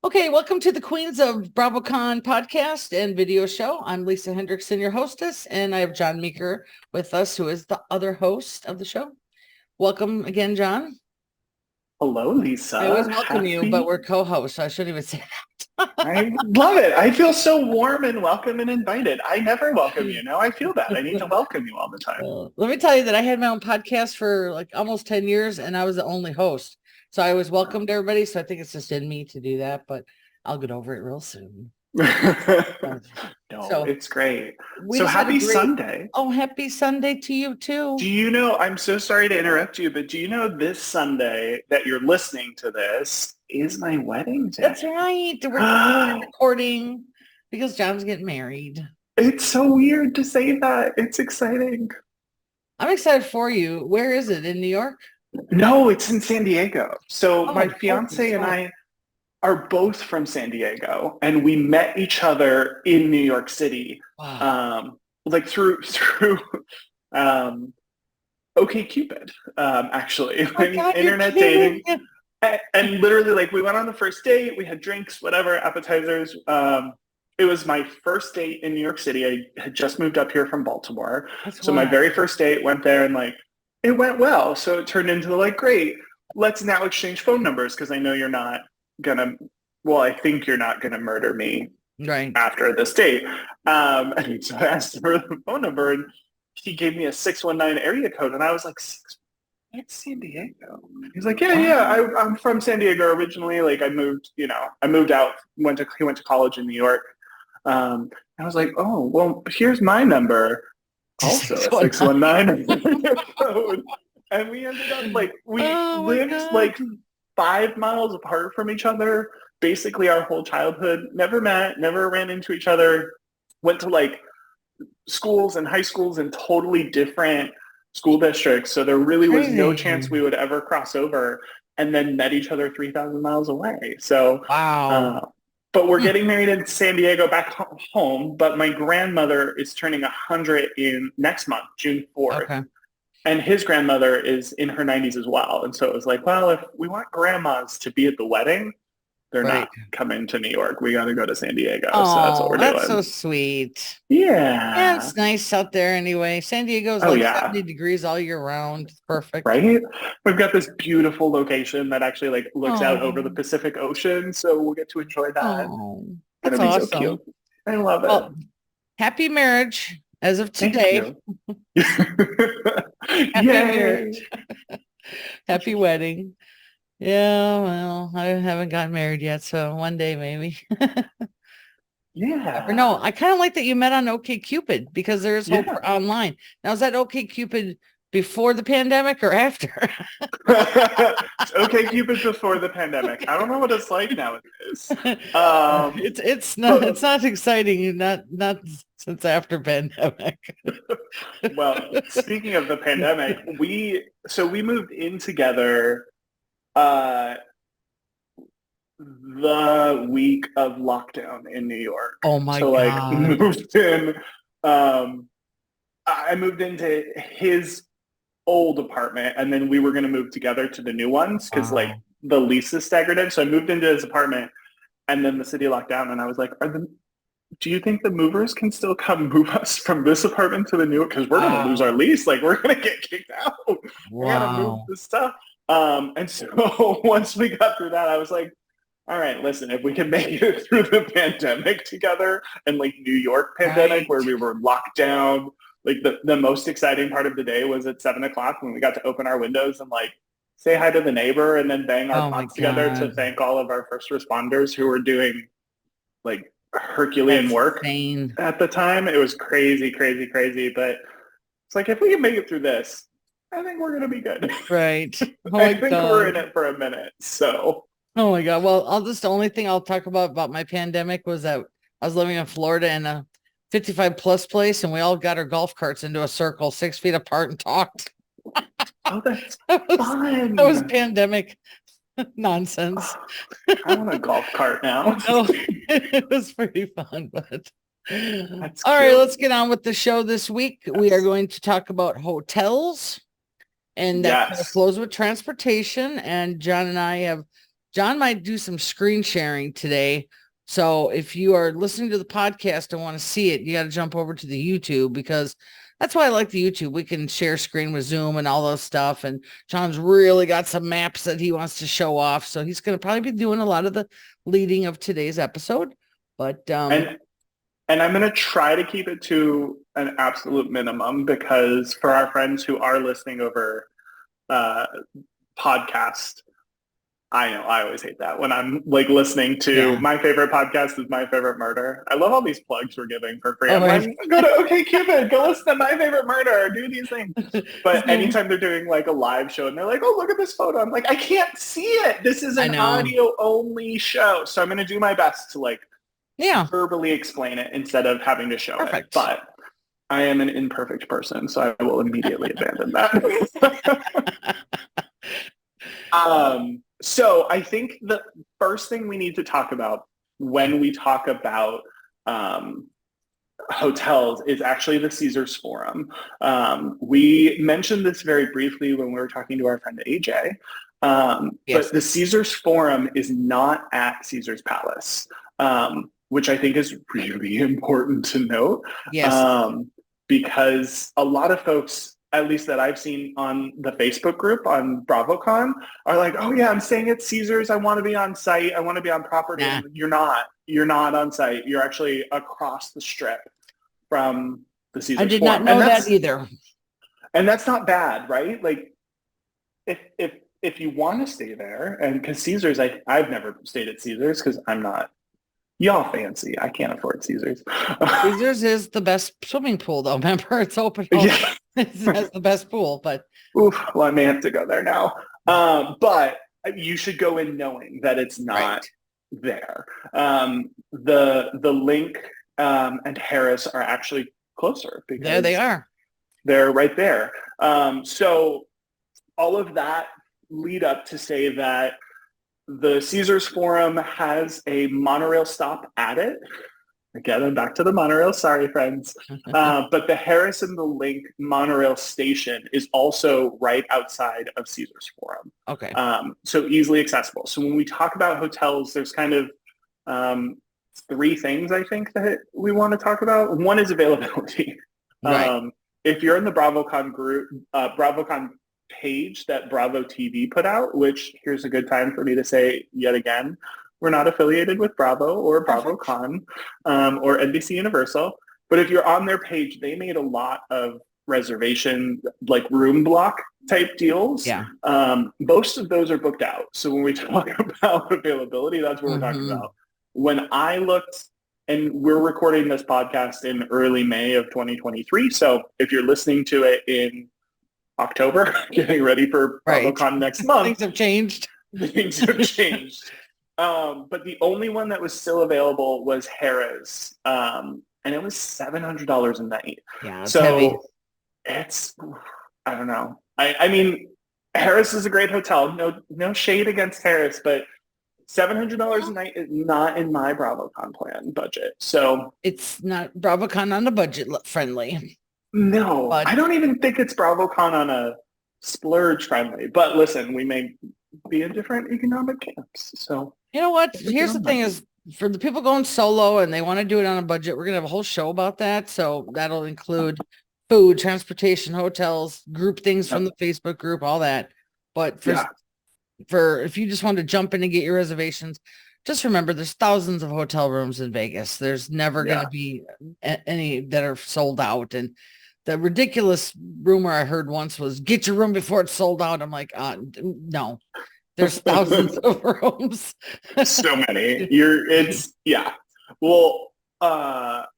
Okay, welcome to the Queens of BravoCon podcast and video show. I'm Lisa Hendrickson, your hostess, and I have John Meeker with us, who is the other host of the show. Welcome again, John. Hello, Lisa. I always welcome you, but we're co-hosts. I shouldn't even say that. I love it. I feel so warm and welcome and invited. I never welcome you. Now I feel bad. I need to welcome you all the time. Let me tell you that I had my own podcast for like almost 10 years, and I was the only host. So I was welcomed everybody. So I think it's just in me to do that, but I'll get over it real soon. No, it's great. So happy Sunday. Oh, happy Sunday to you too. Do you know, I'm so sorry to interrupt you, but do you know this Sunday that you're listening to this is my wedding day? That's right. We're recording because John's getting married. It's so weird to say that. It's exciting. I'm excited for you. Where is it? In New York? No, it's in San Diego. So my fiance and I are both from San Diego, and we met each other in New York City. Wow. Like through OkCupid, actually. Internet dating. And literally, like, we went on the first date, we had drinks, whatever, appetizers. It was my first date in New York City. I had just moved up here from Baltimore. So my very first date, went there, and like it went well. So it turned into like, great, let's now exchange phone numbers, because I know you're not gonna, well, I think you're not gonna murder me after this date. And so I asked for the phone number, and he gave me a 619 area code, and I was like, it's San Diego. He's like, I'm from San Diego originally. Like I moved out, he went to college in New York. I was like, oh, well, here's my number. Also a 619 code. And we ended up like, we lived like 5 miles apart from each other, basically our whole childhood, never met, never ran into each other, went to like schools and high schools in totally different school districts. So there really was no chance we would ever cross over, and then met each other 3,000 miles away. So, wow. But we're getting married in San Diego back home, but my grandmother is turning 100 in next month, June 4th. Okay. And his grandmother is in her 90s as well. And so it was like, well, if we want grandmas to be at the wedding, they're not coming to New York. We got to go to San Diego. So that's what we're doing. That's so sweet. Yeah. Yeah, it's nice out there anyway. San Diego's 70 degrees all year round. Perfect. Right? We've got this beautiful location that actually like looks out over the Pacific Ocean. So we'll get to enjoy that. That's awesome. So cute. I love it. Well, happy marriage as of today. Happy marriage. Happy wedding. Yeah, well, I haven't gotten married yet, so one day maybe. Yeah. Or no, I kind of like that you met on OkCupid, because there's hope online. Now, is that OkCupid before the pandemic or after? OkCupid before the pandemic. I don't know what it's like nowadays. It's not exciting, not since after pandemic. Well, speaking of the pandemic, we moved in together the week of lockdown in New York. Oh my God. Like moved in, I moved into his old apartment, and then we were going to move together to the new ones, because like the lease is staggered in. So I moved into his apartment, and then the city locked down, and I was like, do you think the movers can still come move us from this apartment to the new? Because we're going to lose our lease. Like, we're going to get kicked out. We got to move this stuff. And so once we got through that, I was like, all right, listen, if we can make it through the pandemic together, and like New York pandemic where we were locked down, like the most exciting part of the day was at 7:00 when we got to open our windows and like say hi to the neighbor, and then bang our pots together to thank all of our first responders who were doing like Herculean work at the time. It was crazy, crazy, crazy. But it's like, if we can make it through this, I think we're going to be good. Right. I think we're in it for a minute. So. Oh my God. Well, the only thing I'll talk about my pandemic was that I was living in Florida in a 55 plus place, and we all got our golf carts into a circle 6 feet apart and talked. Oh, that's fun. That was pandemic nonsense. I want a golf cart now. It was pretty fun, but all right, let's get on with the show this week. We are going to talk about hotels, and that kind of flows with transportation. And John and I have John might do some screen sharing today. So if you are listening to the podcast and want to see it, you got to jump over to the YouTube, because that's why I like the YouTube. We can share screen with Zoom and all those stuff. And John's really got some maps that he wants to show off. So he's going to probably be doing a lot of the leading of today's episode. But and I'm going to try to keep it to an absolute minimum, because for our friends who are listening over podcast, I know I always hate that when I'm like listening to my favorite podcast is My Favorite Murder. I love all these plugs we're giving for free. I'm like, go to OK Cupid, go listen to My Favorite Murder, do these things. But anytime they're doing like a live show and they're like, oh, look at this photo, I'm like, I can't see it. This is an audio only show. So I'm going to do my best to like verbally explain it instead of having to show it. But I am an imperfect person, so I will immediately abandon that. So I think the first thing we need to talk about when we talk about hotels is actually the Caesars Forum. We mentioned this very briefly when we were talking to our friend AJ, but the Caesars Forum is not at Caesars Palace, which I think is really important to note. Because a lot of folks, at least that I've seen on the Facebook group on BravoCon, are like, oh yeah, I'm staying at Caesars. I want to be on site. I want to be on property. You're not. You're not on site. You're actually across the strip from the Caesars Forum. I did not know that either. And that's not bad, right? Like, if you want to stay there, and because Caesars, I've never stayed at Caesars because I'm not y'all fancy. I can't afford Caesars. Caesars is the best swimming pool, though. Remember, it's open. Yeah. It has the best pool, but well, I may have to go there now. But you should go in knowing that it's not there. The Link and Harris are actually closer because there they are. They're right there. So all of that lead up to say that the Caesars Forum has a monorail stop at it. Again, I'm back to the monorail. Sorry, friends. But the Harris and the Link monorail station is also right outside of Caesars Forum. Okay. So easily accessible. So when we talk about hotels, there's kind of three things I think that we want to talk about. One is availability. If you're in the BravoCon group, BravoCon page that Bravo TV put out, which here's a good time for me to say yet again, we're not affiliated with Bravo or BravoCon or NBC Universal, but if you're on their page, they made a lot of reservation, like room block type deals. Most of those are booked out. So when we talk about availability, that's what we're talking about. When I looked, and we're recording this podcast in early May of 2023, so if you're listening to it in October, getting ready for BravoCon next month. Things have changed. Things have changed. But the only one that was still available was Harrah's. And it was $700 a night. Yeah, it's heavy. It's, I don't know. I mean, Harrah's is a great hotel. No shade against Harrah's, but $700 a night is not in my BravoCon plan budget. So it's not BravoCon on a budget friendly. No, I don't even think it's BravoCon on a splurge friendly. But listen, we may be in different economic camps. So you know what? Here's the thing: is for the people going solo and they want to do it on a budget, we're gonna have a whole show about that. So that'll include food, transportation, hotels, group things from the Facebook group, all that. But for if you just want to jump in and get your reservations, just remember there's thousands of hotel rooms in Vegas. There's never going to be any that are sold out. And the ridiculous rumor I heard once was get your room before it's sold out. I'm like, no, there's thousands of rooms. So many. Well,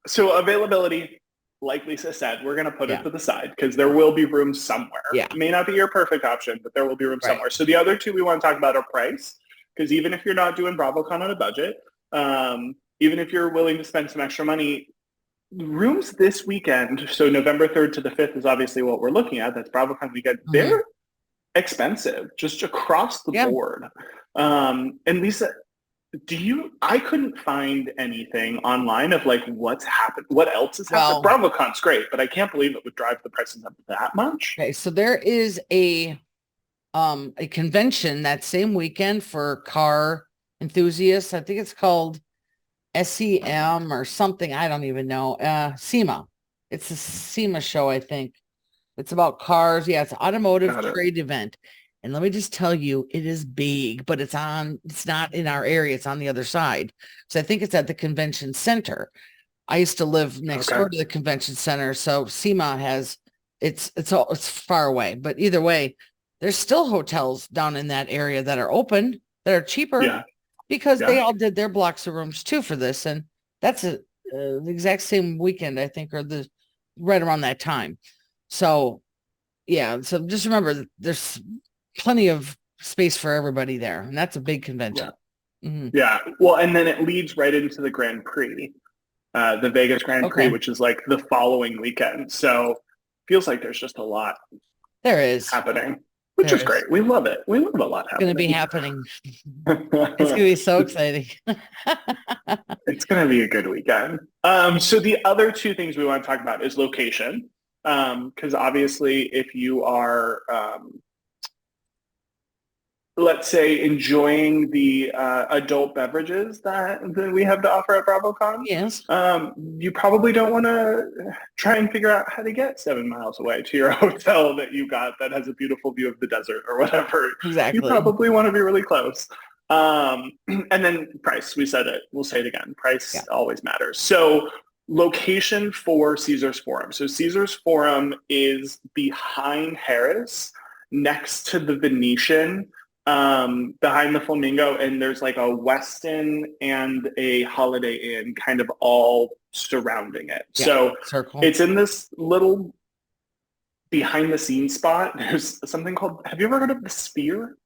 so availability, like Lisa said, we're going to put it to the side because there will be room somewhere. It may not be your perfect option, but there will be room somewhere. So the other two we want to talk about are price. Because even if you're not doing BravoCon on a budget, even if you're willing to spend some extra money, rooms this weekend, so November 3rd to the 5th is obviously what we're looking at. That's BravoCon weekend. They're expensive, just across the board. And Lisa, I couldn't find anything online of like what's happened, what else has happened. BravoCon's great, but I can't believe it would drive the prices up that much. Okay, so there is a a convention that same weekend for car enthusiasts. I think it's called SEM or something. I don't even know. SEMA. It's a SEMA show, I think. It's about cars. Yeah, it's an automotive Got it. trade event. And let me just tell you, it is big, but it's not in our area. It's on the other side. So I think it's at the convention center. I used to live next door to the convention center. So SEMA has, it's far away, but either way, there's still hotels down in that area that are open, that are cheaper because they all did their blocks of rooms too for this. And that's the exact same weekend, I think, or right around that time. So yeah, so just remember there's plenty of space for everybody there, and that's a big convention. Yeah. Well, and then it leads right into the Grand Prix, the Vegas Grand Prix, which is like the following weekend. So feels like there's just a lot happening, which is great. We love it. We love a lot happening. It's going to be happening. It's going to be so exciting. It's going to be a good weekend. So the other two things we want to talk about is location. Because obviously if you are, let's say, enjoying the adult beverages that we have to offer at BravoCon, yes, you probably don't want to try and figure out how to get 7 miles away to your hotel that you got that has a beautiful view of the desert or whatever. Exactly. You probably want to be really close. And then price, we said it. We'll say it again. Price always matters. So location for Caesars Forum. So Caesars Forum is behind Harris, next to the Venetian, behind the Flamingo, and there's like a Westin and a Holiday Inn kind of all surrounding it. So it's in this little behind the scenes spot. There's something called, have you ever heard of the Sphere,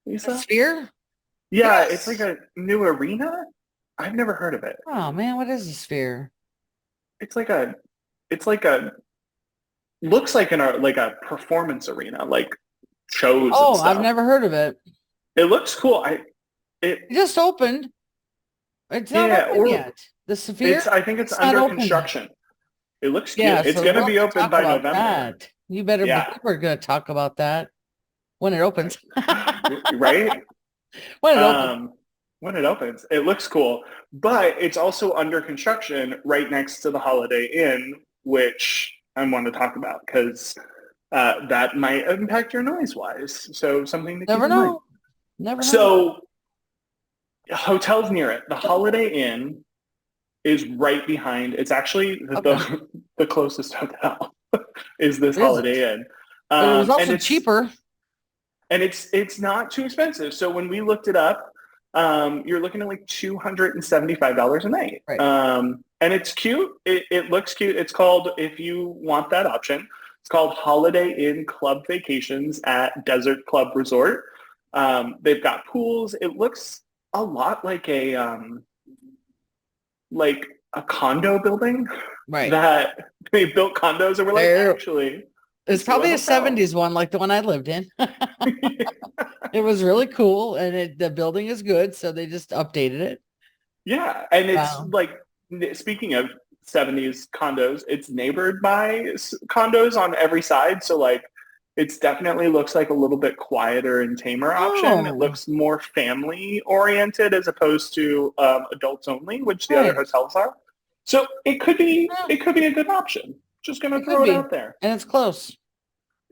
Lisa? The Sphere? Yeah, it's like a new arena. I've never heard of it. Oh man, what is the Sphere? It's like a looks like a performance arena, like shows. Oh, I've never heard of it. It looks cool. It just opened. It's not open yet. The Sphere. I think it's under construction. It looks cute. Yeah, it's going to be open by November. That. You better. We're going to talk about that when it opens. Right. When it opens. When it opens, it looks cool, but it's also under construction right next to the Holiday Inn, which I want to talk about because that might impact your noise-wise. So something to keep in mind. Never know. So hotels near it. The Holiday Inn is right behind. It's actually the closest hotel is this Holiday Inn. But it was also cheaper. And it's not too expensive. So when we looked it up, you're looking at like $275 a night. Right. And it's cute. It looks cute. It's called, if you want that option, it's called Holiday Inn Club Vacations at Desert Club Resort. They've got pools. It looks a lot like a condo building. Right. That they built condos and we're like, actually. It's probably a 70s one, like the one I lived in. It was really cool, and the building is good, so they just updated it. Yeah, and it's like, speaking of 70s condos, it's neighbored by condos on every side, so like it's definitely looks like a little bit quieter and tamer option. It looks more family oriented as opposed to adults only, which the other hotels are. So it could be a good option. Just going to throw it out there. And it's close.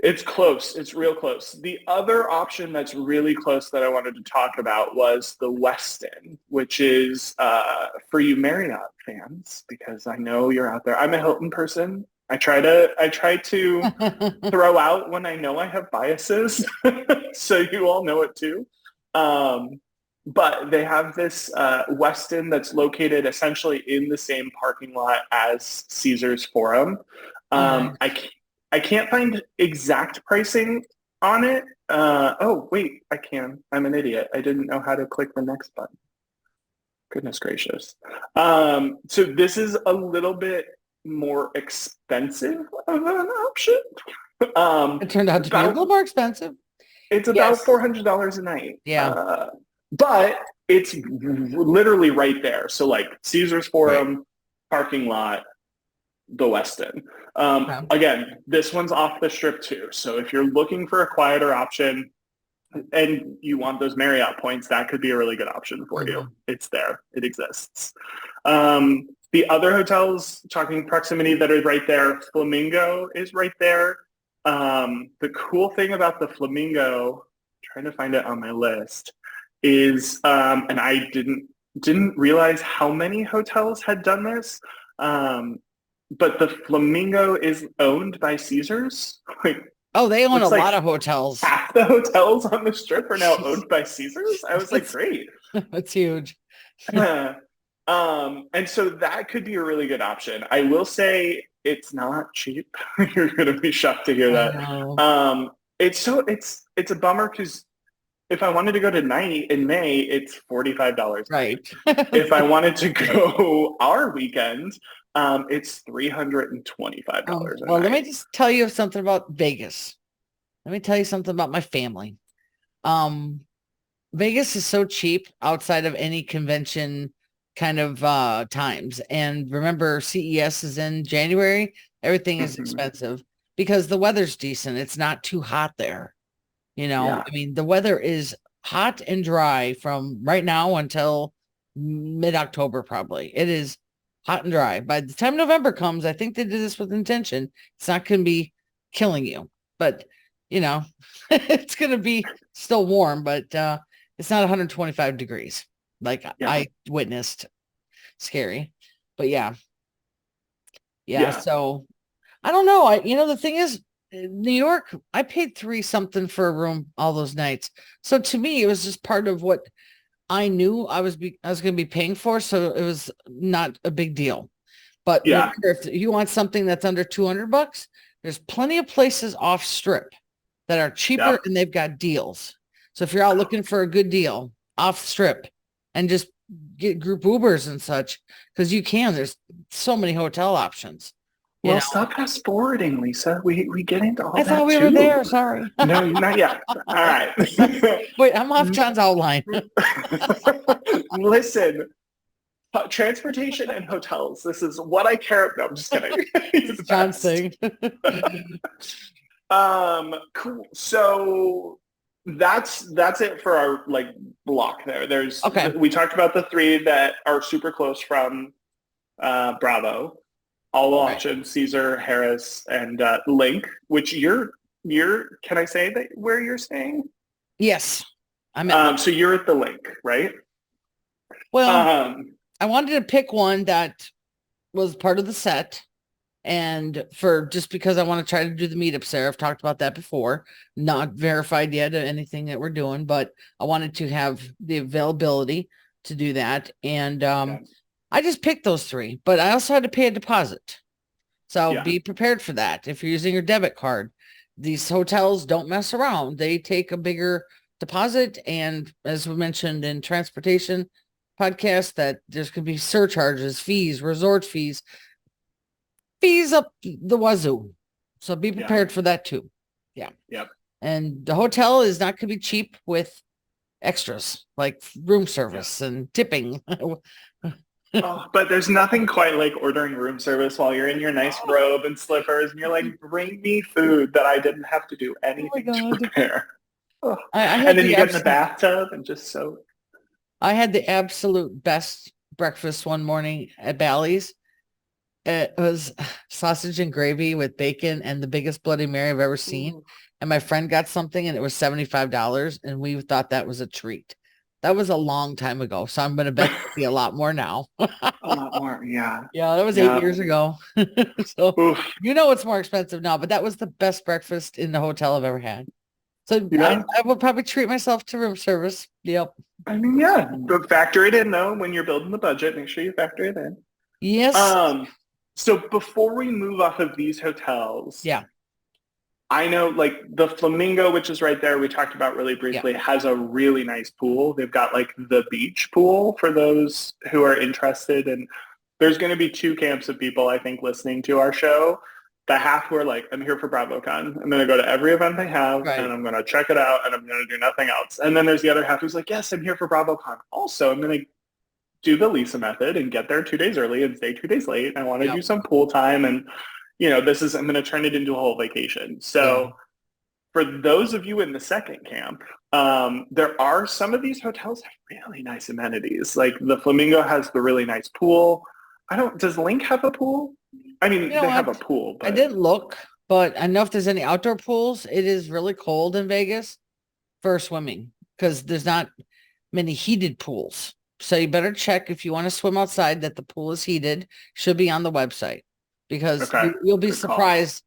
It's close. It's real close. The other option that's really close that I wanted to talk about was the Westin, which is for you Marriott fans, because I know you're out there. I'm a Hilton person. I try to throw out when I know I have biases, so you all know it too. But they have this Westin that's located essentially in the same parking lot as Caesars Forum. I can't find exact pricing on it. Oh, wait, I can. I'm an idiot. I didn't know how to click the next button. Goodness gracious. So this is a little bit more expensive of an option. It turned out to be a little more expensive. It's about $400 a night. Yeah. But it's literally right there. So like Caesars Forum parking lot, the Westin. Yeah. Again, this one's off the strip too. So if you're looking for a quieter option and you want those Marriott points, that could be a really good option for you. It's there. It exists. The other hotels, talking proximity, that are right there, Flamingo is right there. The cool thing about the Flamingo, trying to find it on my list, is, and I didn't realize how many hotels had done this, but the Flamingo is owned by Caesars. Like, oh, they own a lot of hotels. Half the hotels on the strip are now owned by Caesars. I was like, great. That's huge. And so that could be a really good option. I will say it's not cheap. You're going to be shocked to hear that. It's a bummer because if I wanted to go to night in May, it's $45. Right. If I wanted to go our weekend, it's $325. Well, let me just tell you something about Vegas. Let me tell you something about my family. Vegas is so cheap outside of any convention kind of times. And remember, CES is in January. Everything is expensive because the weather's decent. It's not too hot there. You know, I mean, the weather is hot and dry from right now until mid-October, probably. It is hot and dry. By the time November comes, I think they did this with intention. It's not going to be killing you, but you know, it's going to be still warm, but it's not 125 degrees like I witnessed. Scary, but yeah. So I don't know. The thing is, New York, I paid $3 something for a room all those nights. So to me, it was just part of what I knew I was going to be paying for. So it was not a big deal. But remember, if you want something that's under $200, there's plenty of places off strip that are cheaper and they've got deals. So if you're out looking for a good deal off strip and just get group Ubers and such, because there's so many hotel options. Well, stop fast forwarding, Lisa. We get into all that. I thought we were there. Sorry. No, not yet. All right. Wait, I'm off John's outline. Listen, transportation and hotels. This is what I care about. No, I'm just kidding. It's John's thing. Cool. So that's it for our block there. We talked about the 3 that are super close from Bravo. All options, Caesar, Harris, and Link, which you're can I say that where you're staying? Yes. I'm at so you're at the Link, right? Well, I wanted to pick one that was part of the set. And just because I want to try to do the meetups there, I've talked about that before, not verified yet anything that we're doing, but I wanted to have the availability to do that. And I just picked those 3, but I also had to pay a deposit. So be prepared for that. If you're using your debit card, these hotels don't mess around. They take a bigger deposit. And as we mentioned in transportation podcast, that there's going to be surcharges, fees, resort fees up the wazoo. So be prepared for that too. Yeah. Yep. And the hotel is not going to be cheap with extras like room service and tipping. But there's nothing quite like ordering room service while you're in your nice robe and slippers and you're like, bring me food that I didn't have to do anything to prepare. And then you get in the bathtub and just soak. I had the absolute best breakfast one morning at Bally's. It was sausage and gravy with bacon and the biggest Bloody Mary I've ever seen. And my friend got something and it was $75 and we thought that was a treat. That was a long time ago. So I'm going to bet it'll be a lot more now. A lot more, yeah. Yeah, that was 8 years ago. So it's more expensive now, but that was the best breakfast in the hotel I've ever had. So I will probably treat myself to room service. Yep. I mean, but factor it in though when you're building the budget. Make sure you factor it in. Yes. So before we move off of these hotels, I know the Flamingo, which is right there, we talked about really briefly, has a really nice pool. They've got the beach pool for those who are interested. And there's going to be 2 camps of people, I think, listening to our show. The half who are like, I'm here for BravoCon. I'm going to go to every event they have and I'm going to check it out and I'm going to do nothing else. And then there's the other half who's like, yes, I'm here for BravoCon. Also, I'm going to do the Lisa method and get there 2 days early and stay 2 days late. I want to Yep. do some pool time, and I'm going to turn it into a whole vacation. So for those of you in the second camp, there are some of these hotels have really nice amenities. Like the Flamingo has the really nice pool. Does Link have a pool? I mean, they have a pool, but I didn't look, but I know if there's any outdoor pools, it is really cold in Vegas for swimming because there's not many heated pools. So you better check if you want to swim outside that the pool is heated. Should be on the website because you'll be surprised.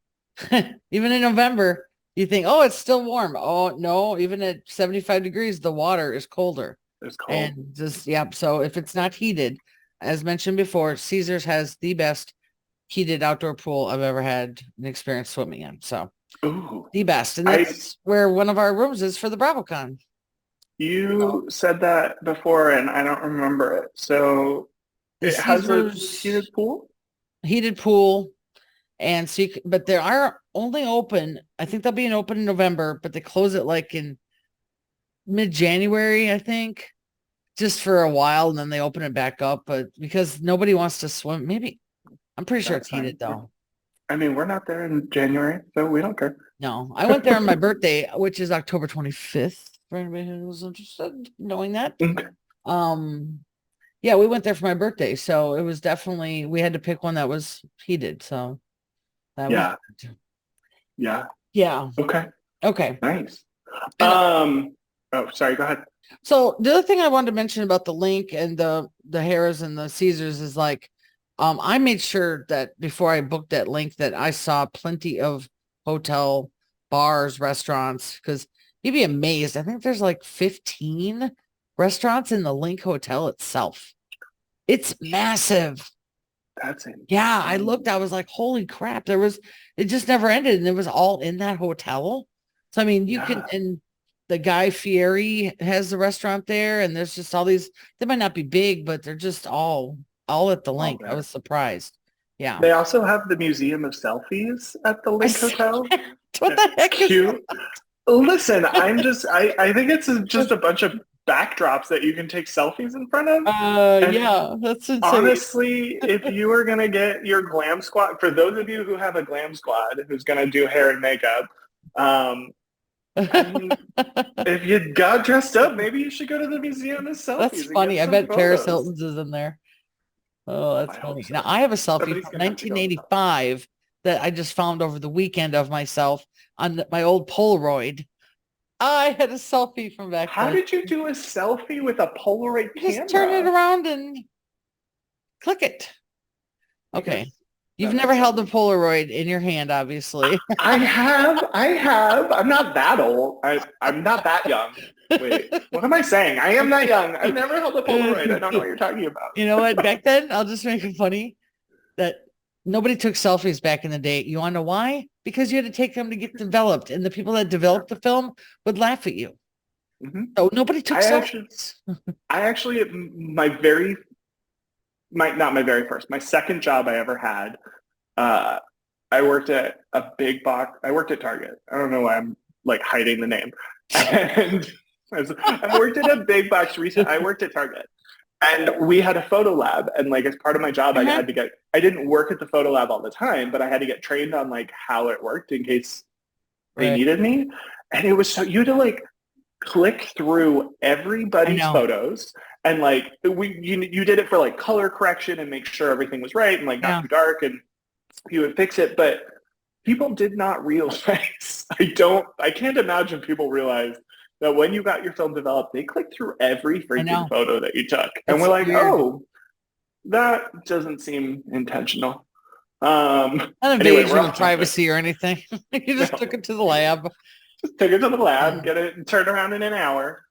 Even in November, you think, oh, it's still warm. Oh, no, even at 75 degrees, the water is colder. It's cold. And so if it's not heated, as mentioned before, Caesars has the best heated outdoor pool I've ever had an experience swimming in. So the best. And that's where one of our rooms is for the BravoCon. You said that before and I don't remember it. So it has a heated pool? Heated pool. And so but they are only open. I think they'll be open in November, but they close it like in mid-January, I think, just for a while. And then they open it back up. But because nobody wants to swim, maybe I'm pretty sure it's heated though. I mean, we're not there in January, so we don't care. No, I went there on my birthday, which is October 25th. For anybody who was interested in knowing that. Okay. Yeah, we went there for my birthday. So it was definitely, we had to pick one that was heated. So that Yeah. Okay. Nice. Oh, sorry, go ahead. So the other thing I wanted to mention about the Link and the Harrah's and the Caesars is like, I made sure that before I booked that Link that I saw plenty of hotel bars, restaurants, because you'd be amazed. I think there's like 15 restaurants in the Link Hotel itself. It's massive. That's it. Yeah, I looked, I was like, holy crap. It just never ended. And it was all in that hotel. So, I mean, you can, and the Guy Fieri has the restaurant there. And there's just all these, they might not be big, but they're just all at the Link. I was surprised. Yeah. They also have the Museum of Selfies at the Link Hotel. What the heck is that? Listen, I think it's just a bunch of backdrops that you can take selfies in front of. Yeah, that's insane. Honestly, if you are going to get your glam squad, for those of you who have a glam squad who's going to do hair and makeup, I mean, if you got dressed up, maybe you should go to the Museum of Selfies. That's funny. I bet Paris Hilton's is in there. Oh, that's funny. So. Now, I have a selfie from 1985 that I just found over the weekend of myself on my old Polaroid. I had a selfie from back then. How did you do a selfie with a Polaroid camera? Just turn it around and click it. Okay. You've never held a Polaroid in your hand, obviously. I have. I'm not that old. I'm not that young. Wait, what am I saying? I am that young. I've never held a Polaroid. I don't know what you're talking about. You know what? Back then, I'll just make it funny that nobody took selfies back in the day. You want to know why? Because you had to take them to get developed. And the people that developed the film would laugh at you. Mm-hmm. So nobody took selfies. My second job I ever had, I worked at a big box. I worked at Target. I don't know why I'm like hiding the name. And I worked at a big box retail. I worked at Target. And we had a photo lab, and like as part of my job, I didn't work at the photo lab all the time, but I had to get trained on like how it worked in case they needed me. And it was you had to like click through everybody's photos, and like you did it for like color correction and make sure everything was right and like not too dark, and you would fix it. But people did not realize. I can't imagine people realized that when you got your film developed, they clicked through every freaking photo that you took. And we're like, oh, that doesn't seem intentional. Not invasion of privacy or anything. You just took it to the lab. Just took it to the lab, get it, and turn around in an hour.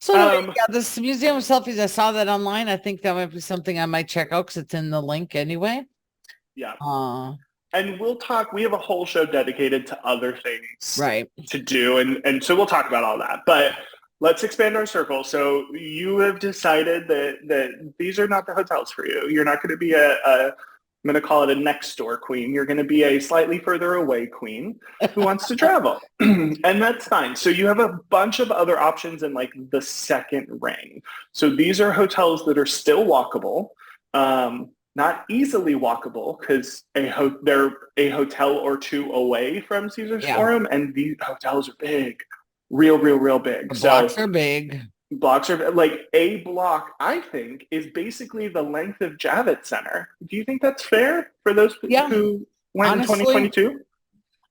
So this Museum of Selfies, I saw that online. I think that might be something I might check out because it's in the link anyway. Yeah. And we'll talk, we have a whole show dedicated to other things to do. And so we'll talk about all that. But let's expand our circle. So you have decided that these are not the hotels for you. You're not going to be a I'm going to call it a next door queen. You're going to be a slightly further away queen who wants to travel. And that's fine. So you have a bunch of other options in like the second ring. So these are hotels that are still walkable, not easily walkable because they're a hotel or two away from Caesar's Forum. And these hotels are big, real big. The blocks are big. Blocks are like a block, I think, is basically the length of Javits Center. Do you think that's fair for those who went in 2022?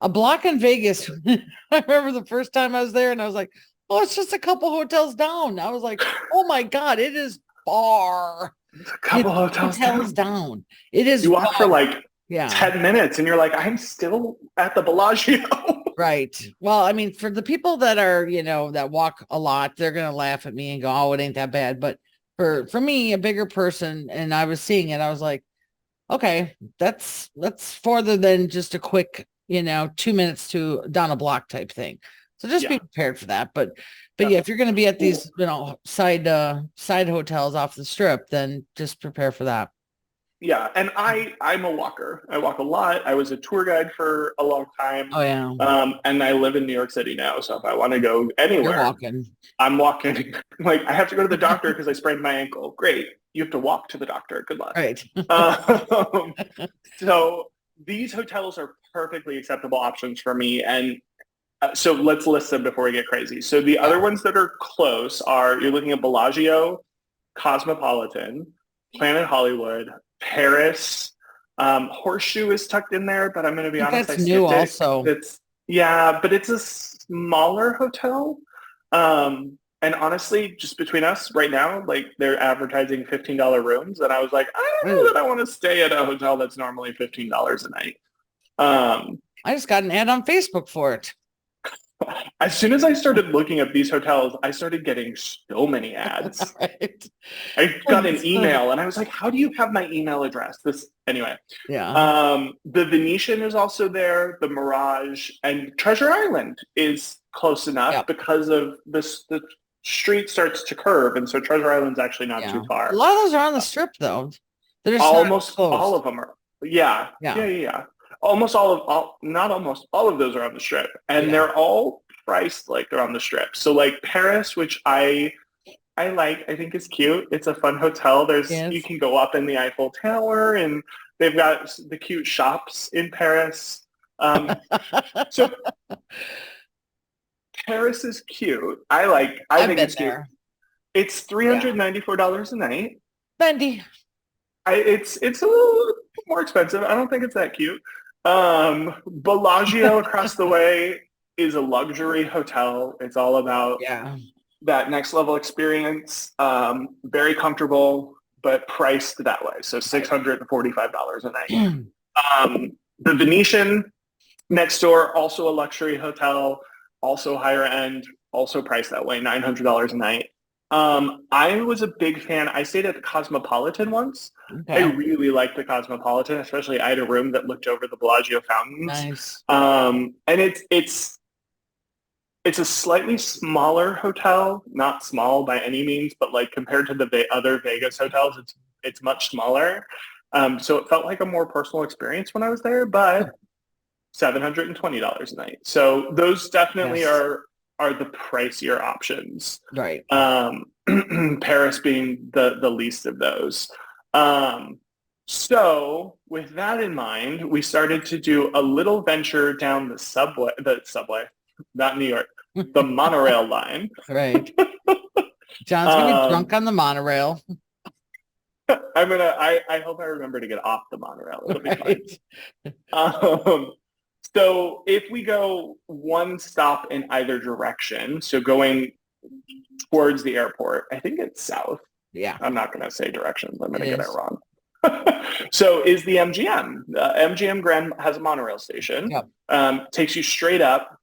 A block in Vegas. I remember the first time I was there and I was like, oh, it's just a couple hotels down. I was like, oh my God, it is far. It's a couple hotels down. It is. You walk for like 10 minutes and you're like, I'm still at the Bellagio. Right. Well, I mean, for the people that are, that walk a lot, they're going to laugh at me and go, oh, it ain't that bad. But for me, a bigger person, and I was seeing it, I was like, okay, that's farther than just a quick, 2 minutes to down a block type thing. So just be prepared for that. But if you're going to be at these, side hotels off the strip, then just prepare for that. Yeah, and I'm a walker. I walk a lot. I was a tour guide for a long time. Oh yeah. And I live in New York City now, so if I want to go anywhere, I'm walking. Like I have to go to the doctor because I sprained my ankle. Great, you have to walk to the doctor. Good luck. Right. So these hotels are perfectly acceptable options for me, and so let's list them before we get crazy. So the other ones that are close are you're looking at Bellagio, Cosmopolitan, Planet Hollywood, Paris, Horseshoe is tucked in there, but I'm going to be honest, that's new also. But it's a smaller hotel. And honestly, just between us right now, like they're advertising $15 rooms, and I was like, I don't know that I want to stay at a hotel that's normally $15 a night. I just got an ad on Facebook for it. As soon as I started looking at these hotels, I started getting so many ads. Right. I got an email and I was like, how do you have my email address? Anyway. Yeah. The Venetian is also there, the Mirage, and Treasure Island is close enough because of the street starts to curve, and so Treasure Island's actually not too far. A lot of those are on the strip though. Almost all of them are. Yeah. Not almost all of those are on the strip, and they're all priced like they're on the strip. So like Paris, which I think is cute. It's a fun hotel. You can go up in the Eiffel Tower, and they've got the cute shops in Paris. So Paris is cute. I think it's cute. It's $394 a night. Bendy. It's a little more expensive. I don't think it's that cute. Bellagio across the way is a luxury hotel. It's all about that next level experience. Very comfortable, but priced that way. So $645 a night. The Venetian next door, also a luxury hotel, also higher end, also priced that way, $900 a night. I was a big fan. I stayed at the Cosmopolitan once. Okay. I really liked the Cosmopolitan, especially I had a room that looked over the Bellagio fountains. Nice. And it's a slightly smaller hotel, not small by any means, but like compared to the other Vegas hotels, it's much smaller. So it felt like a more personal experience when I was there, but $720 a night. So those definitely are the pricier options. Right. Paris being the least of those. So with that in mind, we started to do a little venture down the subway, not New York, the monorail line. Right. John's gonna be drunk on the monorail. I hope I remember to get off the monorail. It'll be fine. So if we go one stop in either direction, so going towards the airport, I think it's south. Yeah. I'm not going to say directions. I'm going to get it wrong. So is the MGM. MGM Grand has a monorail station. Yep. Takes you straight up.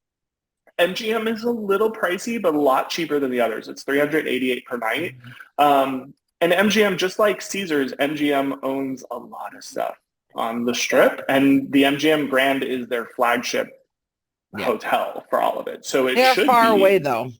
MGM is a little pricey, but a lot cheaper than the others. It's $388 per night. And MGM, just like Caesars, MGM owns a lot of stuff on the strip, and the MGM Grand is their flagship hotel for all of it. So they're far away though.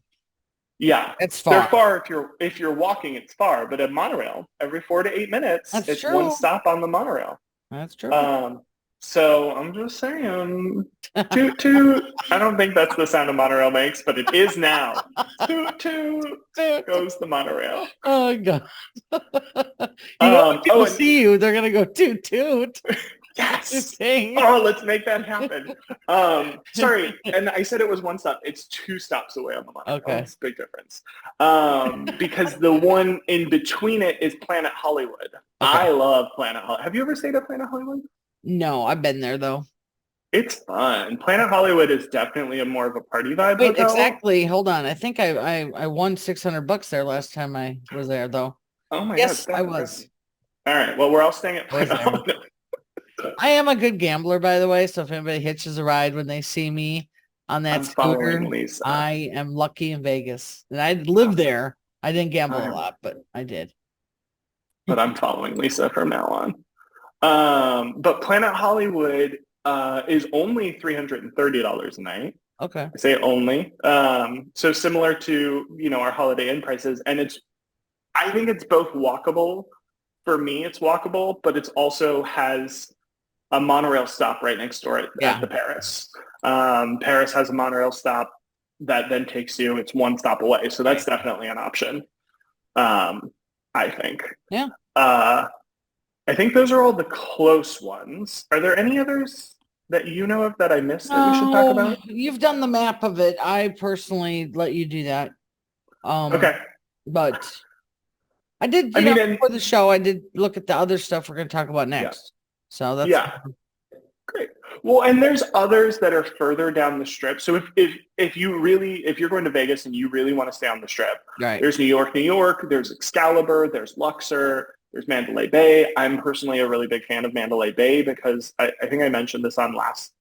Yeah, it's far. They're far if you're walking, it's far. But at monorail, every 4 to 8 minutes, it's one stop on the monorail. That's true. So I'm just saying, toot toot. I don't think that's the sound a monorail makes, but it is now. Toot toot goes the monorail. Oh God. You know, when people Oh, see you, they're gonna go toot toot. yes. Oh, let's make that happen. Sorry, and I said it was one stop. It's 2 stops away on the monorail. Okay. It's a big difference. Because the one in between it is Planet Hollywood. Okay. I love Planet Hollywood. Have you ever stayed at Planet Hollywood? No, I've been there though. It's fun. Planet Hollywood is definitely a more of a party vibe Wait, hotel. exactly. Hold on. I think I won $600 there last time I was there though. Oh my yes, God. I was. Crazy. All right. Well, we're all staying at Planet Hollywood. I am a good gambler, by the way. So if anybody hitches a ride when they see me on that scooter, I am lucky in Vegas. And I live there. I didn't gamble a lot, but I did. But I'm following Lisa from now on. But Planet Hollywood is only $330 a night. Okay. I say only. So similar to, our Holiday Inn prices. And I think it's both walkable. For me, it's walkable, but it also has a monorail stop right next door at the Paris. Paris has a monorail stop that then takes you, it's 1 stop away. So that's definitely an option, I think. Yeah. I think those are all the close ones. Are there any others that you know of that I missed that we should talk about? You've done the map of it. I personally let you do that. Okay. But I did, before the show, I did look at the other stuff we're going to talk about next. So that's great. Well, and there's others that are further down the strip. So if you're going to Vegas and you really want to stay on the strip, there's New York, there's Excalibur, there's Luxor, there's Mandalay Bay. I'm personally a really big fan of Mandalay Bay because I think I mentioned this on last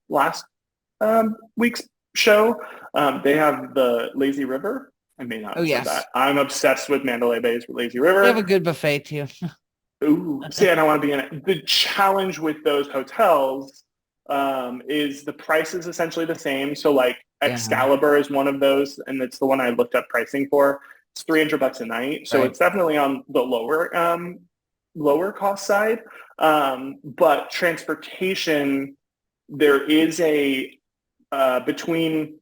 week's show. They have the lazy river. I may not have said that. I'm obsessed with Mandalay Bay's lazy river. They have a good buffet too. Ooh, see, and I want to be in it. The challenge with those hotels is the price is essentially the same. So like Excalibur is one of those, and it's the one I looked up pricing for. It's $300 a night. So it's definitely on the lower cost side. But transportation, there is between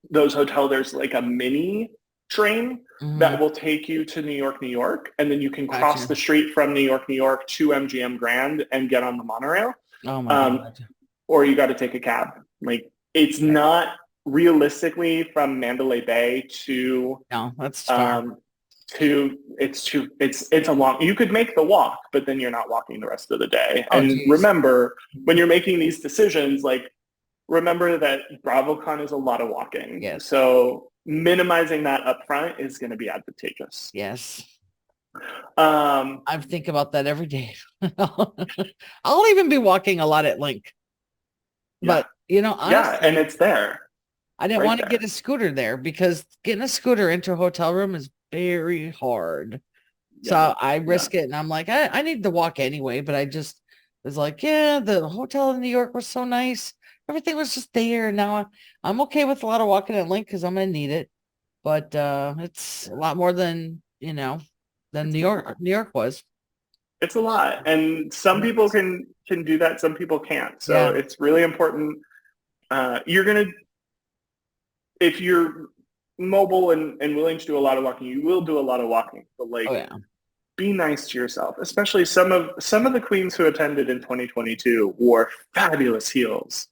those hotels, there's like a mini train that will take you to New York, and then you can cross the street from New York to MGM Grand and get on the monorail. Oh my God. Or you got to take a cab. Like it's not realistically from Mandalay Bay to that's far. It's a long, you could make the walk, but then you're not walking the rest of the day. Remember, when you're making these decisions, like remember that BravoCon is a lot of walking. Yes. So minimizing that up front is going to be advantageous. Yes. I think about that every day. I'll even be walking a lot at Link. But, honestly, and it's there. I didn't want to get a scooter there because getting a scooter into a hotel room is very hard. Yeah. So I risk it. And I'm like, I need to walk anyway. But I just was like, the hotel in New York was so nice. Everything was just there. Now I'm okay with a lot of walking at Link because I'm going to need it. But it's a lot more than New York was. It's a lot. And some people can do that. Some people can't. So it's really important. If you're mobile and willing to do a lot of walking, you will do a lot of walking. But be nice to yourself. Especially some of the queens who attended in 2022 wore fabulous heels.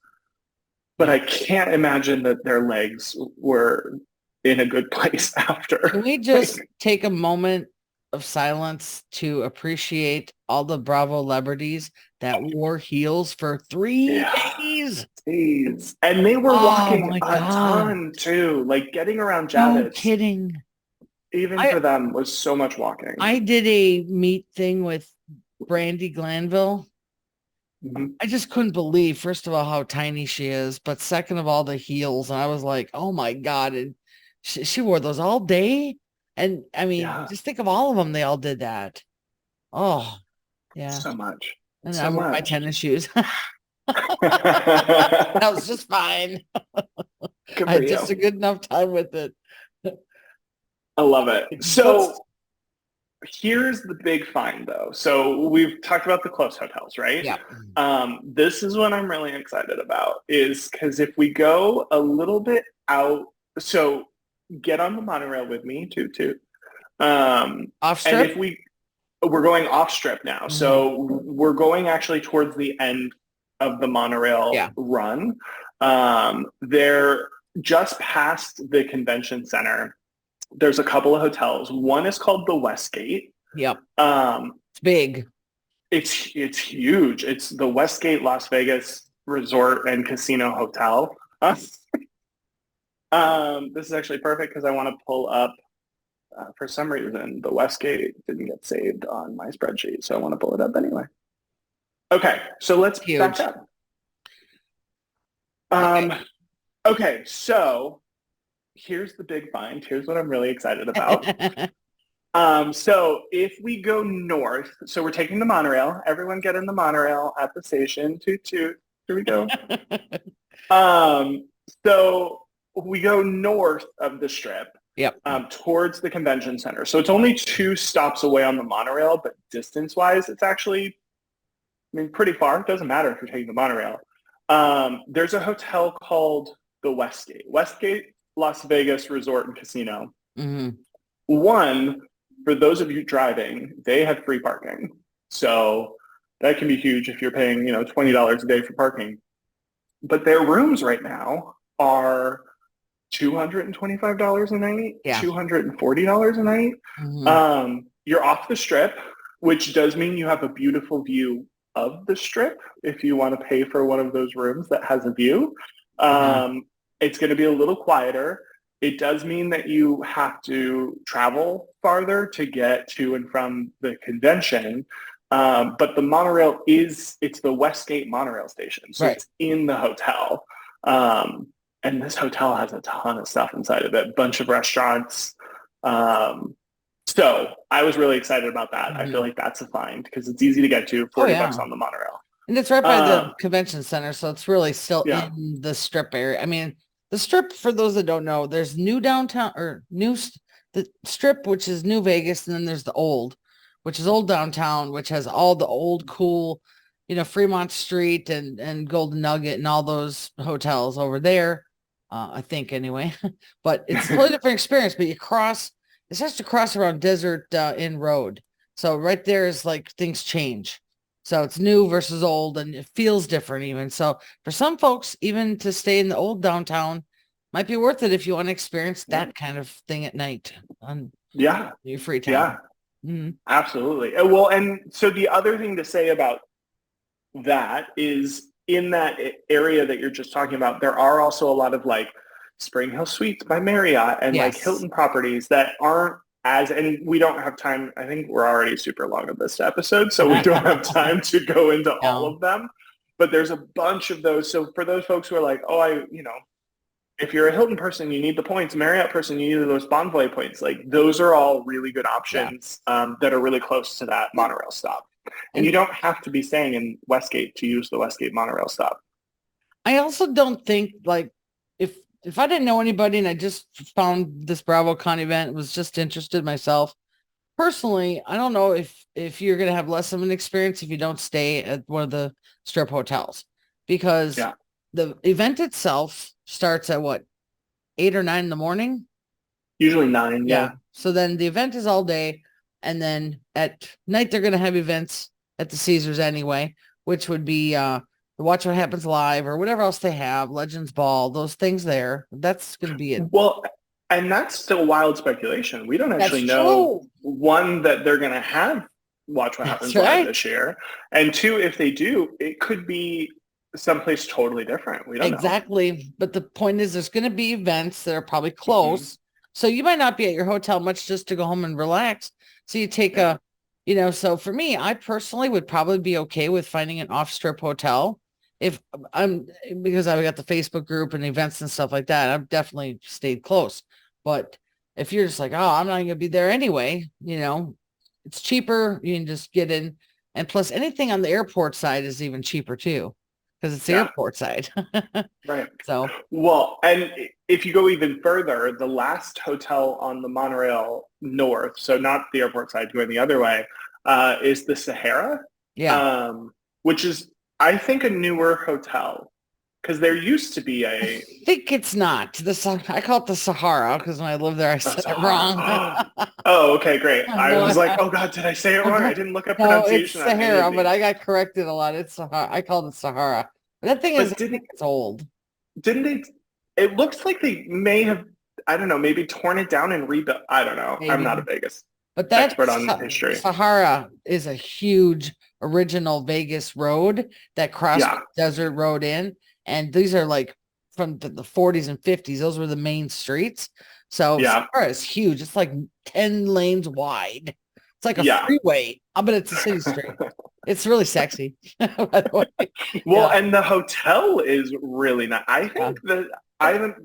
But I can't imagine that their legs were in a good place after. Can we just take a moment of silence to appreciate all the Bravo celebrities that wore heels for 3 days? Jeez. And they were walking a ton too, like getting around Javits. No kidding. Even for them was so much walking. I did a meet thing with Brandy Glanville. I just couldn't believe, first of all, how tiny she is, but second of all, the heels. And I was like, oh my God. And she wore those all day. And I mean, just think of all of them. They all did that. Oh, yeah. So much. And I wore my tennis shoes. That was just fine. I had just a good enough time with it. I love it. So here's the big find though. So we've talked about the close hotels, right? Yeah. This is what I'm really excited about is because if we go a little bit out, so get on the monorail with me too. Off And strip? if we're going off strip now. Mhm. So we're going actually towards the end of the monorail run. They're just past the convention center. There's a couple of hotels. One is called the Westgate. Yep. It's big. It's huge. It's the Westgate Las Vegas Resort and Casino Hotel. This is actually perfect because I want to pull up. For some reason, the Westgate didn't get saved on my spreadsheet, so I want to pull it up anyway. Okay, so let's back up. Okay, so here's the big find. Here's what I'm really excited about. So if we go north, so we're taking the monorail. Everyone get in the monorail at the station. Toot toot. Here we go. So we go north of the strip. Yep. Towards the convention center. So it's only 2 stops away on the monorail, but distance-wise, it's actually, pretty far. It doesn't matter if you're taking the monorail. There's a hotel called the Westgate Las Vegas Resort and Casino. Mm-hmm. One, for those of you driving, they have free parking. So that can be huge if you're paying, $20 a day for parking. But their rooms right now are $225 a night, $240 a night. Mm-hmm. You're off the strip, which does mean you have a beautiful view of the strip if you want to pay for one of those rooms that has a view. It's going to be a little quieter. It does mean that you have to travel farther to get to and from the convention. But the monorail it's the Westgate monorail station. So It's in the hotel. And this hotel has a ton of stuff inside of it, a bunch of restaurants. So I was really excited about that. Mm-hmm. I feel like that's a find because it's easy to get to, $40 on the monorail. And it's right by the convention center, so it's really still in the strip area. The strip, for those that don't know, there's new downtown the strip, which is New Vegas, and then there's the old, which is old downtown, which has all the old cool, Fremont Street and Golden Nugget and all those hotels over there. I think anyway, but it's a totally different experience, but it has to cross around Desert Inn Road. So right there is like things change. So it's new versus old and it feels different even. So for some folks, even to stay in the old downtown might be worth it if you want to experience that kind of thing at night on your free time. Yeah, mm-hmm. Absolutely. Well, and so the other thing to say about that is in that area that you're just talking about, there are also a lot of like Spring Hill Suites by Marriott and like Hilton properties that aren't and we don't have time. I think we're already super long of this episode, so we don't have time to go into all of them, but there's a bunch of those. So for those folks who are like, if you're a Hilton person, you need the points. Marriott person, you need those Bonvoy points. Like those are all really good options that are really close to that monorail stop. And you don't have to be staying in Westgate to use the Westgate monorail stop. I also don't think like if I didn't know anybody and I just found this BravoCon event, was just interested myself personally, I don't know if you're going to have less of an experience if you don't stay at one of the strip hotels, because the event itself starts at 8 or 9 in the morning? Usually 9. Yeah. So then the event is all day. And then at night, they're going to have events at the Caesars anyway, which would be Watch What Happens Live or whatever else they have, Legends Ball, those things there. That's going to be it. Well, and that's still wild speculation. We don't actually know, one, that they're going to have Watch What Happens Live this year. And 2, if they do, it could be someplace totally different. We don't know. Exactly. But the point is there's going to be events that are probably close. Mm-hmm. So you might not be at your hotel much just to go home and relax. So you take so for me, I personally would probably be okay with finding an off-strip hotel. Because I've got the Facebook group and events and stuff like that, I've definitely stayed close. But if you're just like, oh, I'm not going to be there anyway, it's cheaper. You can just get in. And plus anything on the airport side is even cheaper too. because it's the Yeah. airport side. Right. So, Well, and if you go even further, the last hotel on the monorail north, so not the airport side, going the other way, is the Sahara, yeah. um, which is, I think, a newer hotel because there used to be I think it's not I call it the Sahara because when I lived there, I said it wrong. Sahara. Oh, okay, great. I No, was like, oh God, did I say it wrong? I didn't look up no, it's pronunciation on Sahara, but anything. I got corrected a lot. It's Sahara. I called it Sahara. But that thing is, But I think it's old. didn't they? It looks like they may have, I don't know, maybe torn it down and rebuilt. I don't know. I'm not a Maybe. Vegas But that expert on history. Sahara is a huge original Vegas road that crossed Yeah. the desert road in. And these are like from the 40s and 50s. Those were the main streets. So Yeah. Sahara is huge. It's like 10 lanes wide. It's like a Yeah. freeway, but it's a city street. It's really sexy, by the way. Well, Yeah. and the hotel is really nice. I think that I haven't,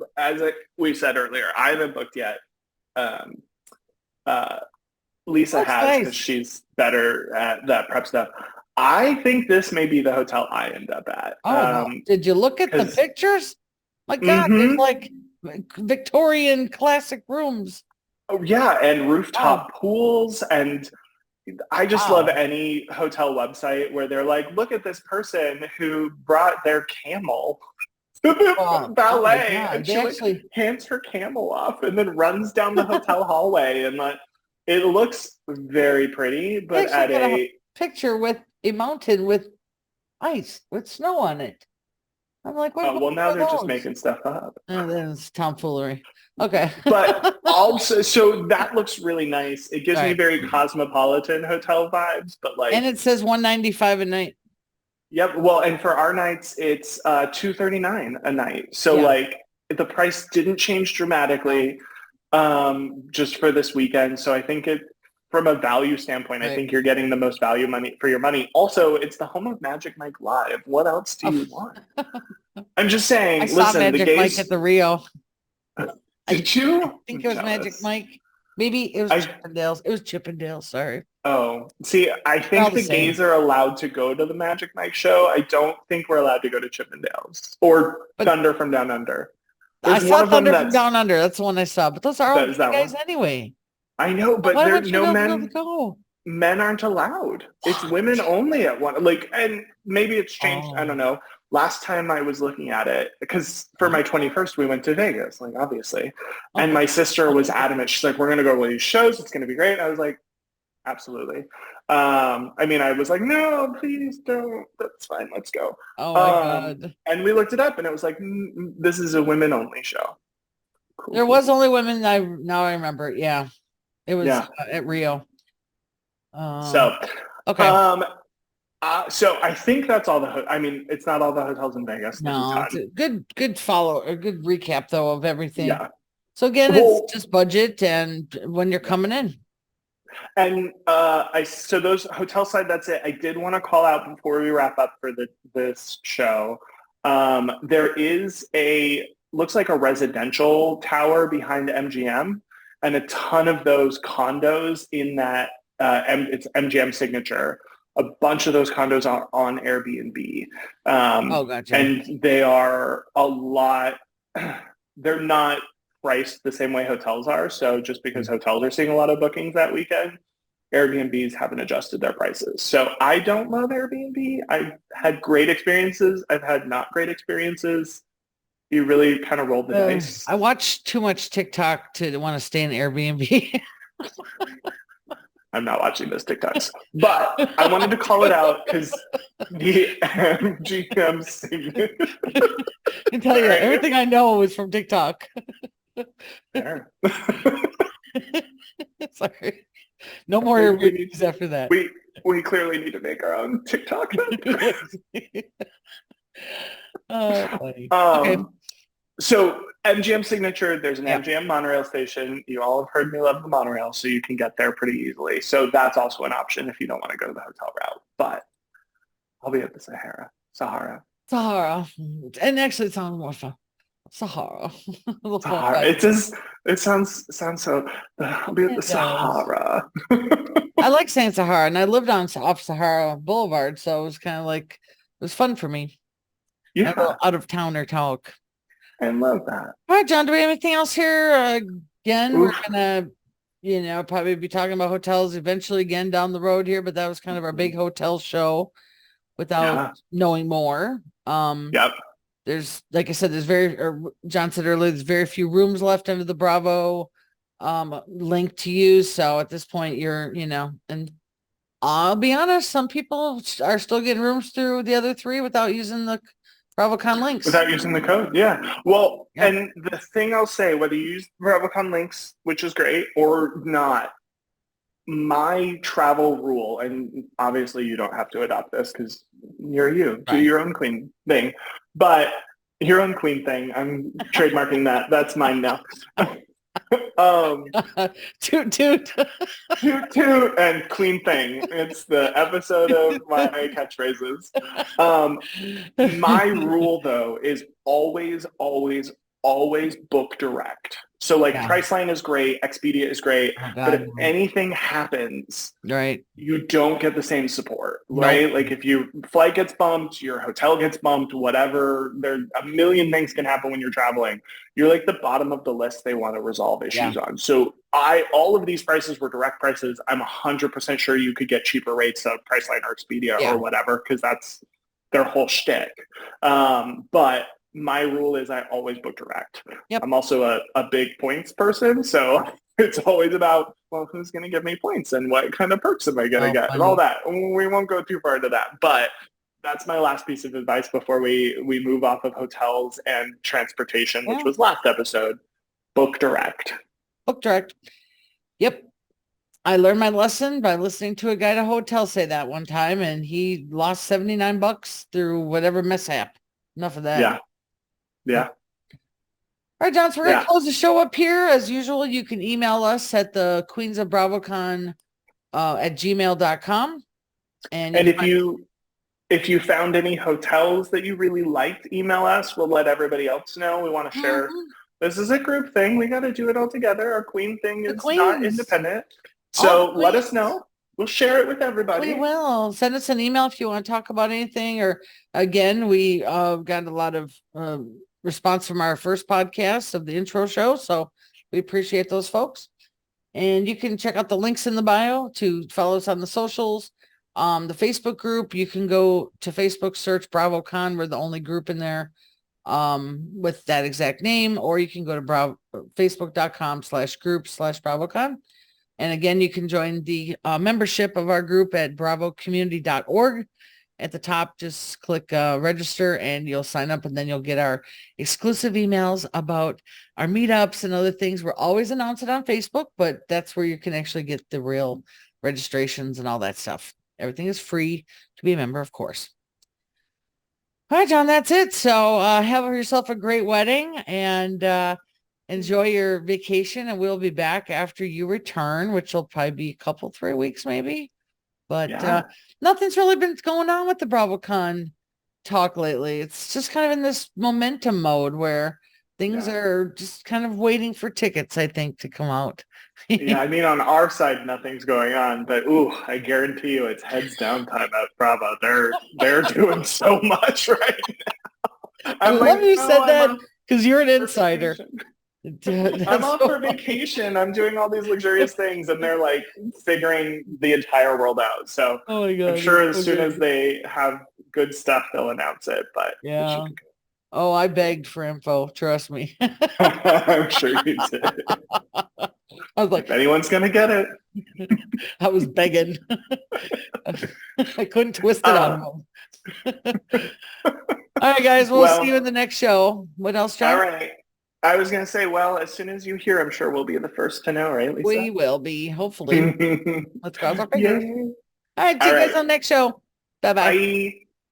we said earlier, I haven't booked yet. Um, Lisa That's has nice. because she's better at that prep stuff. I think this may be the hotel I end up at. Oh, did you look at the pictures? My God, there's like Victorian classic rooms. Oh yeah, and rooftop pools, and I just love any hotel website where they're like, look at this person who brought their camel to the ballet, and she actually hands her camel off and then runs down the hotel hallway, and like it looks very pretty, but at a picture with a mountain with ice with snow on it. I'm like, what? Well, now they're just making stuff up. And then it's tomfoolery. Okay. But also, so that looks really nice. It gives me very cosmopolitan hotel vibes, but like, and it says $195 a night. Yep. Well, and for our nights, it's $239 a night. So like the price didn't change dramatically just for this weekend. So I think from a value standpoint, I think you're getting the most value money for your money. Also, it's the home of Magic Mike Live. What else do you want? I'm just saying. I saw Magic Mike at the Rio. Did you? I think it was Magic Mike. Maybe it was Chippendales. It was Chippendales. Sorry. Oh, see, I think the gays are allowed to go to the Magic Mike show. I don't think we're allowed to go to Chippendales or Thunder from Down Under. I saw Thunder from Down Under. That's the one I saw. But those are all guys anyway. I know, but there's no men. Men aren't allowed. It's women only at one. Like, and maybe it's changed. I don't know. Last time I was looking at it, because for my 21st, we went to Vegas, like obviously. And my sister was adamant. She's like, we're going to go to these shows. It's going to be great. I was like, absolutely. I mean, I was like, no, please don't. That's fine. Let's go. Oh my God. And we looked it up and it was like, this is a women only show. Cool. There was only women. Now I remember. Yeah. It was at Rio. So I think that's all I mean, it's not all the hotels in Vegas. No, it's a good follow, a good recap though of everything. Yeah. So again, it's just budget and when you're coming in. And so those hotel side, that's it. I did want to call out before we wrap up for this show. There is looks like a residential tower behind MGM, and a ton of those condos in that it's MGM Signature. A bunch of those condos are on Airbnb. Gotcha. And they are a lot. They're not priced the same way hotels are. So just because hotels are seeing a lot of bookings that weekend, Airbnbs haven't adjusted their prices. So I don't love Airbnb. I've had great experiences. I've had not great experiences. You really kind of rolled the dice. I watch too much TikTok to want to stay in Airbnb. I'm not watching those TikToks, but I wanted to call it out because the MGM signature. I can tell you everything I know was from TikTok. Sorry. No more Airbnbs after that. We clearly need to make our own TikTok. Okay. So MGM Signature, there's an MGM monorail station. You all have heard me love the monorail, so you can get there pretty easily. So that's also an option if you don't want to go to the hotel route. But I'll be at the Sahara. And actually it's on more fun. Sahara. It sounds so. I'll be at the Sahara. I like saying Sahara, and I lived off Sahara Boulevard, so it was kind of like it was fun for me. A little out of towner talk. I love that. All right, John, do we have anything else here? Again, Oof. we're gonna, probably be talking about hotels eventually again down the road here, but that was kind of our big hotel show without knowing more. Yep. There's, like I said, John said earlier, there's very few rooms left under the Bravo link to use. So at this point, and I'll be honest, some people are still getting rooms through the other three without using the BravoCon links. Without using the code, yeah. Well, and the thing I'll say, whether you use BravoCon links, which is great, or not, my travel rule, and obviously you don't have to adopt this because you're you, do your own queen thing, but your own queen thing, I'm trademarking that. That's mine now. Toot toot. Toot toot and queen thing. It's the episode of my catchphrases. My rule though is always book direct. So like Priceline is great, Expedia is great, but if anything happens, you don't get the same support, right? Nope. Like if your flight gets bumped, your hotel gets bumped, whatever, there a million things can happen when you're traveling. You're like the bottom of the list they want to resolve issues on. So all of these prices were direct prices. I'm 100% sure you could get cheaper rates of Priceline or Expedia or whatever, because that's their whole shtick. But my rule is I always book direct. Yep. I'm also a big points person, so it's always about, well, who's going to give me points and what kind of perks am I going to get and all that. We won't go too far into that, but that's my last piece of advice before we move off of hotels and transportation, which was last episode. Book direct. Book direct. Yep. I learned my lesson by listening to a guy at a hotel say that one time, and he lost $79 through whatever mishap. Enough of that. Yeah. All right, John, so we're going to close the show up here. As usual, you can email us at the Queens of BravoCon at gmail.com. And if you found any hotels that you really liked, email us. We'll let everybody else know. We want to share. This is a group thing. We got to do it all together. Our queen thing is not independent. So let us know. We'll share it with everybody. We will. Send us an email if you want to talk about anything. Or again, we got a lot of response from our first podcast of the intro show. So we appreciate those folks. And you can check out the links in the bio to follow us on the socials. The Facebook group, you can go to Facebook, search BravoCon. We're the only group in there with that exact name. Or you can go to facebook.com/group/BravoCon. And again, you can join the membership of our group at bravocommunity.org. At the top, just click register and you'll sign up, and then you'll get our exclusive emails about our meetups and other things. We're always announcing it on Facebook, but that's where you can actually get the real registrations and all that stuff. Everything is free to be a member, of course. All right, John, that's it. So have yourself a great wedding and enjoy your vacation, and we'll be back after you return, which will probably be a couple, 3 weeks maybe. But nothing's really been going on with the BravoCon talk lately. It's just kind of in this momentum mode where things are just kind of waiting for tickets, I think, to come out. I mean, on our side, nothing's going on, but I guarantee you it's heads down time at Bravo. They're doing so much right now. I love you said that because you're an insider. I'm off for vacation. I'm doing all these luxurious things, and they're like figuring the entire world out. So I'm sure as soon as they have good stuff, they'll announce it. But I begged for info. Trust me. I'm sure you did. I was like, if anyone's gonna get it. I was begging. I couldn't twist it on them. All right, guys. We'll see you in the next show. What else, John? All right. I was going to say, as soon as you hear, I'm sure we'll be the first to know, right, Lisa? We will be, hopefully. Let's cross our fingers. All right, see you guys on the next show. Bye-bye. Bye.